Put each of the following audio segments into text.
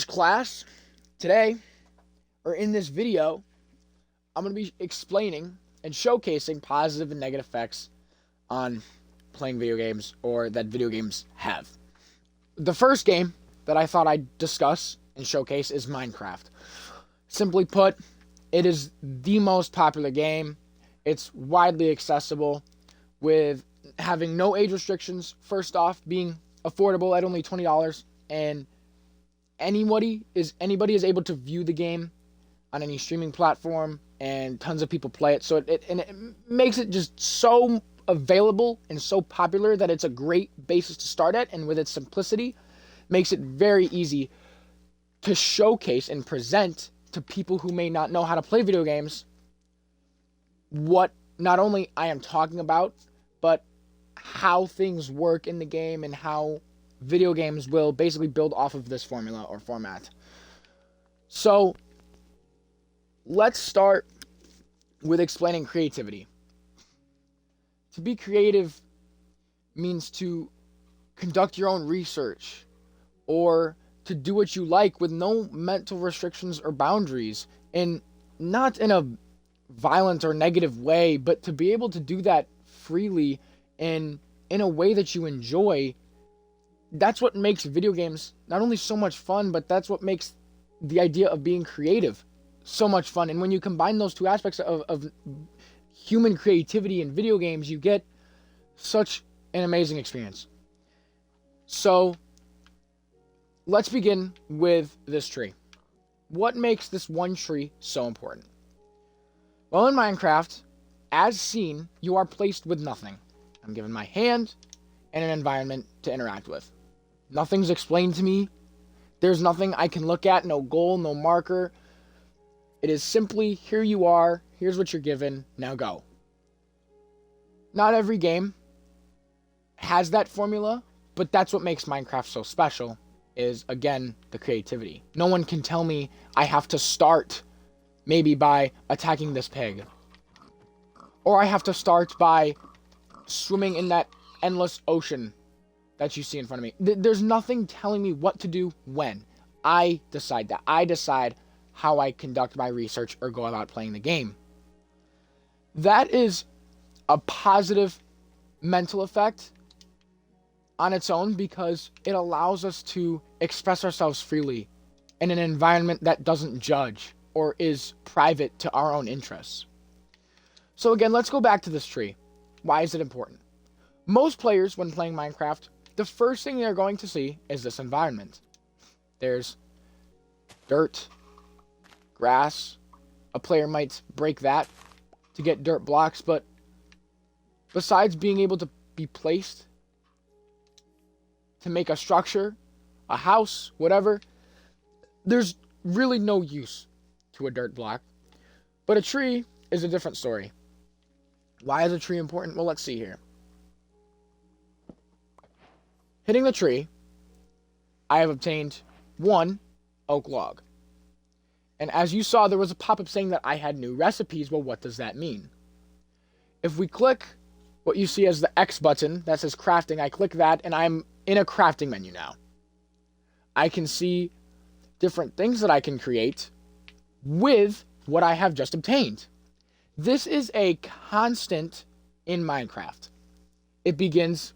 Class, today, or in this video, I'm going to be explaining and showcasing positive and negative effects on playing video games or that video games have. The first game that I thought I'd discuss and showcase is Minecraft. Simply put, it is the most popular game. It's widely accessible with having no age restrictions, first off, being affordable at only $20, and anybody is able to view the game on any streaming platform, and tons of people play it. So it makes it just so available and so popular that it's a great basis to start at, and with its simplicity, makes it very easy to showcase and present to people who may not know how to play video games what not only I am talking about, but how things work in the game and how video games will basically build off of this formula or format. So let's start with explaining creativity. To be creative means to conduct your own research or to do what you like with no mental restrictions or boundaries, and not in a violent or negative way, but to be able to do that freely and in a way that you enjoy. That's what makes video games not only so much fun, but that's what makes the idea of being creative so much fun. And when you combine those two aspects of human creativity in video games, you get such an amazing experience. So let's begin with this tree. What makes this one tree so important? Well, in Minecraft, as seen, you are placed with nothing. I'm given my hand and an environment to interact with. Nothing's explained to me. There's nothing I can look at, no goal, no marker. It is simply, here you are, here's what you're given, now go. Not every game has that formula, but that's what makes Minecraft so special, is, again, the creativity. No one can tell me I have to start maybe by attacking this pig, or I have to start by swimming in that endless ocean that you see in front of me. There's nothing telling me what to do when. I decide that. I decide how I conduct my research or go about playing the game. That is a positive mental effect on its own, because it allows us to express ourselves freely in an environment that doesn't judge or is private to our own interests. So again, let's go back to this tree. Why is it important? Most players, when playing Minecraft, the first thing they're going to see is this environment. There's dirt, grass. A player might break that to get dirt blocks, but besides being able to be placed to make a structure, a house, whatever, there's really no use to a dirt block. But a tree is a different story. Why is a tree important? Well, let's see here. Hitting the tree, I have obtained 1 oak log. And as you saw, there was a pop-up saying that I had new recipes. Well, what does that mean? If we click what you see as the X button that says crafting, I click that and I'm in a crafting menu now. I can see different things that I can create with what I have just obtained. This is a constant in Minecraft. It begins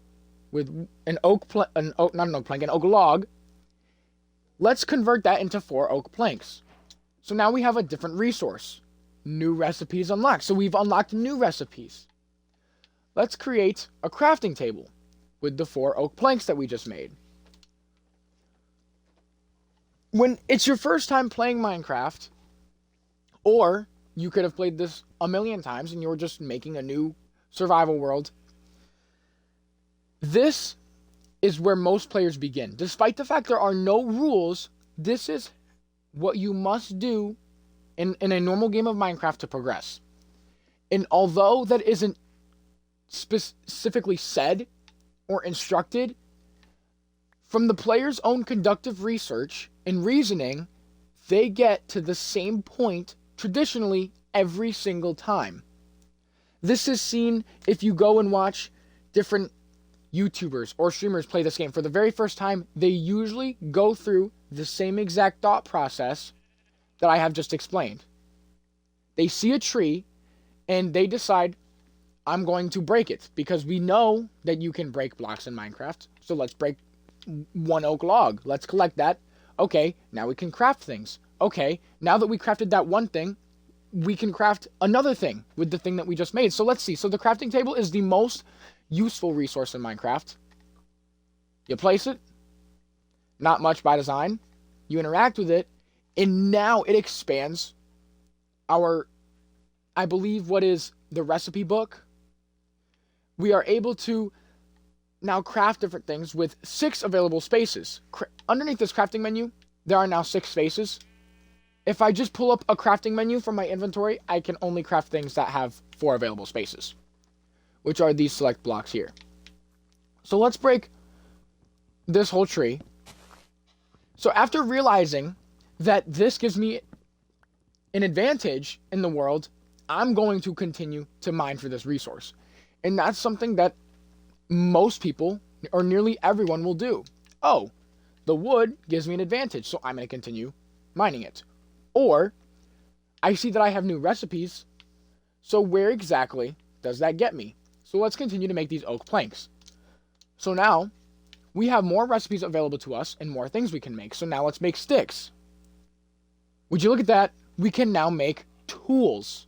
with an oak log. Let's convert that into 4 oak planks. So now we have a different resource. New recipes unlocked. So we've unlocked new recipes. Let's create a crafting table with the 4 oak planks that we just made. When it's your first time playing Minecraft, or you could have played this a million times and you were just making a new survival world, this is where most players begin. Despite the fact there are no rules, this is what you must do in a normal game of Minecraft to progress. And although that isn't specifically said or instructed, from the player's own conductive research and reasoning, they get to the same point traditionally every single time. This is seen if you go and watch different YouTubers or streamers play this game for the very first time. They usually go through the same exact thought process that I have just explained. They see a tree and they decide, I'm going to break it, because we know that you can break blocks in Minecraft. So let's break one oak log. Let's collect that. Okay, now we can craft things. Okay, now that we crafted that one thing, we can craft another thing with the thing that we just made. So let's see. So the crafting table is the most useful resource in Minecraft. You place it, not much by design. You interact with it, and now it expands our, I believe, what is the recipe book. We are able to now craft different things with 6 available spaces. Underneath this crafting menu, there are now 6 spaces. If I just pull up a crafting menu from my inventory, I can only craft things that have 4 available spaces, which are these select blocks here. So let's break this whole tree. So after realizing that this gives me an advantage in the world, I'm going to continue to mine for this resource. And that's something that most people, or nearly everyone, will do. Oh, the wood gives me an advantage, so I'm going to continue mining it. Or, I see that I have new recipes, so where exactly does that get me? So let's continue to make these oak planks. So now, we have more recipes available to us and more things we can make. So now let's make sticks. Would you look at that? We can now make tools.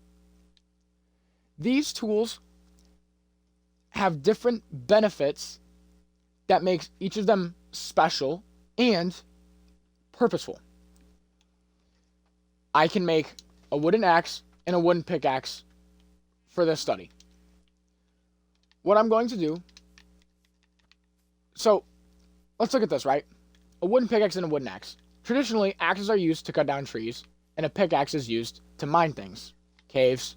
These tools have different benefits that makes each of them special and purposeful. I can make a wooden axe and a wooden pickaxe for this study. What I'm going to do, so let's look at this, right? A wooden pickaxe and a wooden axe. Traditionally, axes are used to cut down trees, and a pickaxe is used to mine things. Caves,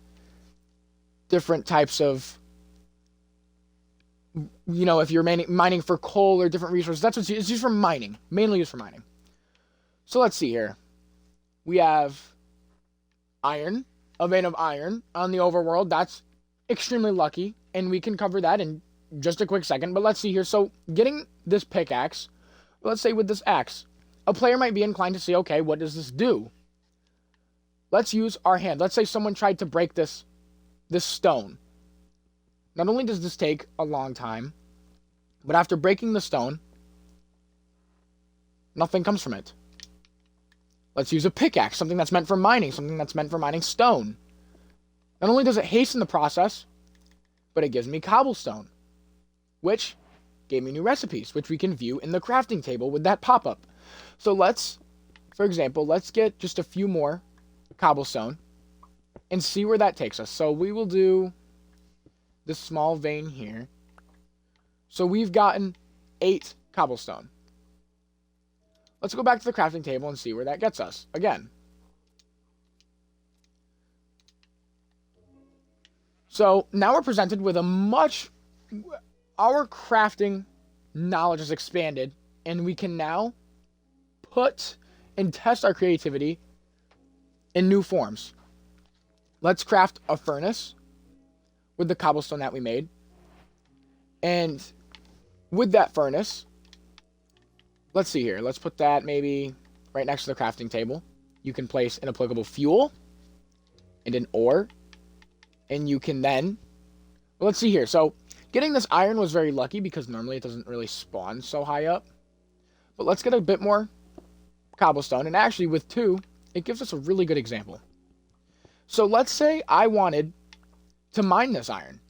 different types of, if you're mining for coal or different resources, that's what it's used for mining, mainly used for mining. So let's see here. We have iron, a vein of iron on the overworld. That's extremely lucky, and we can cover that in just a quick second. But let's see here. So getting this pickaxe, let's say with this axe, a player might be inclined to say, okay, what does this do? Let's use our hand. Let's say someone tried to break this stone. Not only does this take a long time, but after breaking the stone, nothing comes from it. Let's use a pickaxe, something that's meant for mining, stone. Not only does it hasten the process, but it gives me cobblestone, which gave me new recipes, which we can view in the crafting table with that pop-up. So for example, let's get just a few more cobblestone and see where that takes us. So we will do this small vein here. So we've gotten 8 cobblestone. Let's go back to the crafting table and see where that gets us again. So now we're presented with our crafting knowledge has expanded, and we can now put and test our creativity in new forms. Let's craft a furnace with the cobblestone that we made. And with that furnace, let's see here. Let's put that maybe right next to the crafting table. You can place an applicable fuel and an ore. And you can then, let's see here. So getting this iron was very lucky because normally it doesn't really spawn so high up. But let's get a bit more cobblestone. And actually with 2, it gives us a really good example. So let's say I wanted to mine this iron.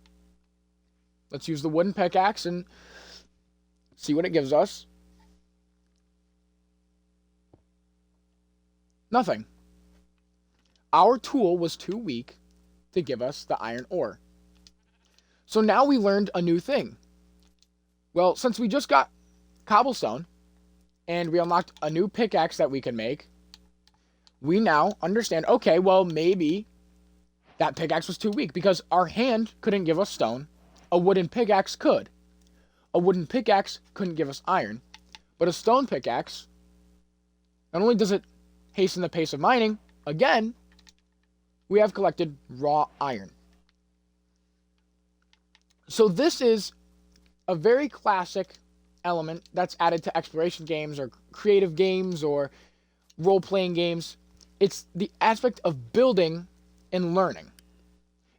Let's use the wooden pickaxe and see what it gives us. Nothing. Our tool was too weak to give us the iron ore. So now we learned a new thing. Well, since we just got cobblestone and we unlocked a new pickaxe that we can make, we now understand, okay, well, maybe that pickaxe was too weak because our hand couldn't give us stone. A wooden pickaxe could. A wooden pickaxe couldn't give us iron. But a stone pickaxe, not only does it hasten the pace of mining, again, we have collected raw iron. So this is a very classic element that's added to exploration games or creative games or role-playing games. It's the aspect of building and learning.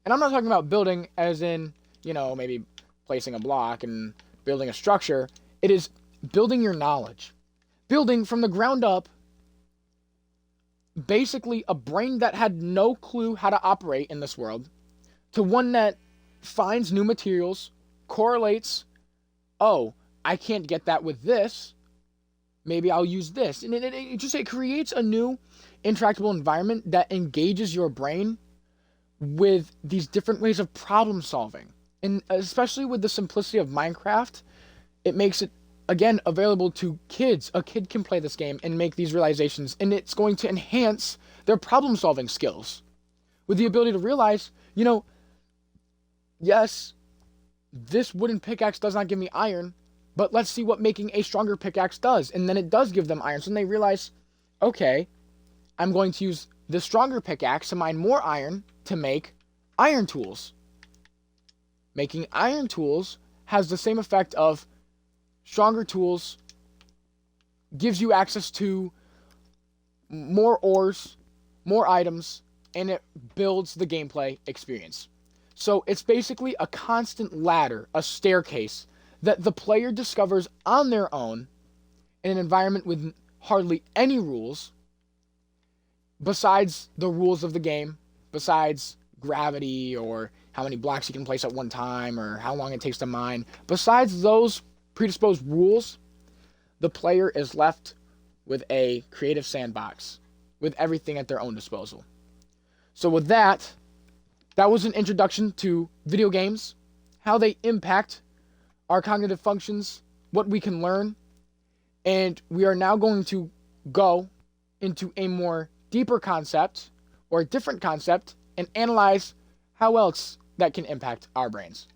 And I'm not talking about building as in, maybe placing a block and building a structure. It is building your knowledge. Building from the ground up, basically a brain that had no clue how to operate in this world, to one that finds new materials, correlates, oh, I can't get that with this, maybe I'll use this. And it creates a new interactable environment that engages your brain with these different ways of problem solving. And especially with the simplicity of Minecraft, it makes it, again, available to kids. A kid can play this game and make these realizations, and it's going to enhance their problem solving skills with the ability to realize, yes, this wooden pickaxe does not give me iron, but let's see what making a stronger pickaxe does. And then it does give them iron. So then they realize, okay, I'm going to use the stronger pickaxe to mine more iron to make iron tools. Making iron tools has the same effect of stronger tools gives you access to more ores, more items, and it builds the gameplay experience. So it's basically a constant ladder, a staircase that the player discovers on their own in an environment with hardly any rules besides the rules of the game, besides gravity or how many blocks you can place at one time or how long it takes to mine. Besides those predisposed rules, the player is left with a creative sandbox with everything at their own disposal. So with that was an introduction to video games, how they impact our cognitive functions, what we can learn, and we are now going to go into a more deeper concept or a different concept and analyze how else that can impact our brains.